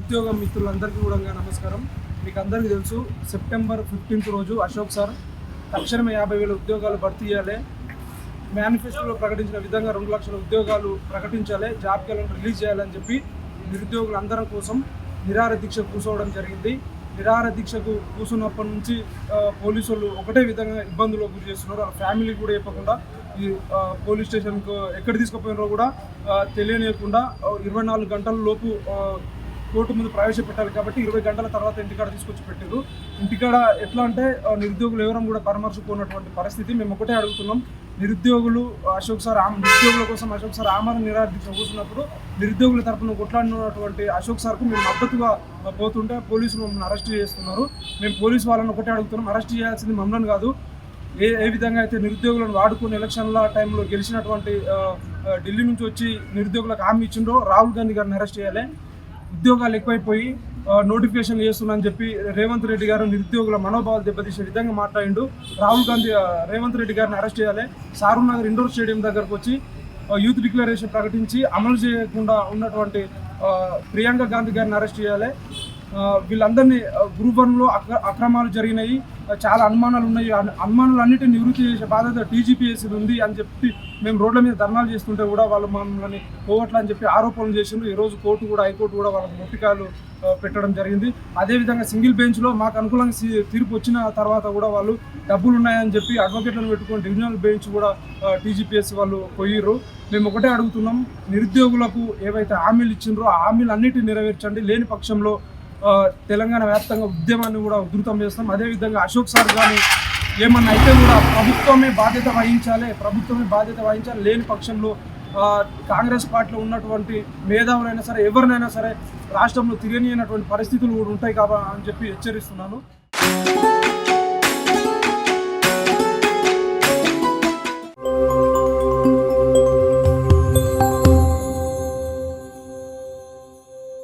నిరుద్యోగ మిత్రులందరికీ కూడా నమస్కారం. మీకు అందరికీ తెలుసు, సెప్టెంబర్ 15 రోజు అశోక్ సార్ తక్షణమే 50,000 ఉద్యోగాలు భర్తీ చేయాలి, మేనిఫెస్టోలో ప్రకటించిన విధంగా 2 లక్షల ఉద్యోగాలు ప్రకటించాలి, జాబ్ క్యాలెండర్ రిలీజ్ చేయాలని చెప్పి నిరుద్యోగులందరం కోసం నిరాహార దీక్ష కూర్చోవడం జరిగింది. నిరాహార దీక్షకు కూర్చున్నప్పటి నుంచి పోలీసులు ఒకటే విధంగా ఇబ్బందులకు గురి చేస్తున్నారు. ఆ ఫ్యామిలీ కూడా చెప్పకుండా ఈ పోలీస్ స్టేషన్కు ఎక్కడ తీసుకుపోయినారో కూడా తెలియనియకుండా 24 గంటల లోపు కోర్టు ముందు ప్రవేశపెట్టాలి కాబట్టి 20 గంటల తర్వాత ఇంటికాడ తీసుకొచ్చి పెట్టారు. ఇంటికాడ ఎట్లా అంటే నిరుద్యోగులు ఎవరం కూడా పరామర్శకున్నటువంటి పరిస్థితి. మేము ఒకటే అడుగుతున్నాం, నిరుద్యోగుల కోసం అశోక్ సార్ ఆమరణ నిరాహార దీక్ష కూర్చున్నప్పుడు నిరుద్యోగుల తరఫున కొట్లాడినటువంటి అశోక్ సార్కు మేము మద్దతుగా పోతుంటే పోలీసులు మమ్మల్ని అరెస్ట్ చేస్తున్నారు. మేము పోలీసు వాళ్ళని ఒకటే అడుగుతున్నాం, అరెస్ట్ చేయాల్సింది మమ్మల్ని కాదు. ఏ విధంగా అయితే నిరుద్యోగులను వాడుకుని ఎలక్షన్ల టైంలో గెలిచినటువంటి ఢిల్లీ నుంచి వచ్చి నిరుద్యోగులకు హామీ ఇచ్చిండ్రో రాహుల్ గాంధీ గారిని అరెస్ట్ చేయాలి. ఉద్యోగాలు ఎక్కువైపోయి నోటిఫికేషన్ చేస్తున్నారని చెప్పి రేవంత్ రెడ్డి గారు నిరుద్యోగుల మనోభావాలు దెబ్బతీసే విధంగా మాట్లాడిండు. రేవంత్ రెడ్డి గారిని అరెస్ట్ చేయాలి. సారూర్ నగర్ ఇండోర్ స్టేడియం దగ్గరకు వచ్చి యూత్ డిక్లరేషన్ ప్రకటించి అమలు చేయకుండా ఉన్నటువంటి ప్రియాంక గాంధీ గారిని అరెస్ట్ చేయాలి. వీళ్ళందరినీ గ్రూప్ 1లో అక్రమాలు జరిగినాయి, చాలా అనుమానాలు ఉన్నాయి, అనుమానాలు అన్నిటిని నివృత్తి చేసే బాధ్యత టీజీపీఎస్సీ ఉంది అని చెప్పి మేము రోడ్ల మీద ధర్నాలు చేస్తుంటే కూడా వాళ్ళు మమ్మల్ని పోవట్లా అని చెప్పి ఆరోపణలు చేసిండ్రు. ఈరోజు హైకోర్టు కూడా వాళ్ళకి నోటికాయలు పెట్టడం జరిగింది. అదేవిధంగా సింగిల్ బెంచ్లో మాకు అనుకూలంగా తీర్పు వచ్చిన తర్వాత కూడా వాళ్ళు డబ్బులు ఉన్నాయని చెప్పి అడ్వకేట్లను పెట్టుకొని డివిజనల్ బెంచ్ కూడా టీజీపీఎస్సీ వాళ్ళు పోయిర్రు. మేము ఒకటే అడుగుతున్నాం, నిరుద్యోగులకు ఏవైతే హామీలు ఇచ్చిండ్రో ఆ హామీలు అన్నిటిని నెరవేర్చండి. లేని పక్షంలో తెలంగాణ వ్యాప్తంగా ఉద్యమాన్ని కూడా ఉధృతం చేస్తాం. అదేవిధంగా అశోక్ సార్ కానీ ఏమన్నా అయితే కూడా ప్రభుత్వమే బాధ్యత వహించాలి. లేని పక్షంలో కాంగ్రెస్ పార్టీలో ఉన్నటువంటి మేధావులైనా సరే ఎవరినైనా సరే రాష్ట్రంలో తిరగనియనటువంటి పరిస్థితులు కూడా ఉంటాయి అని చెప్పి హెచ్చరిస్తున్నాను.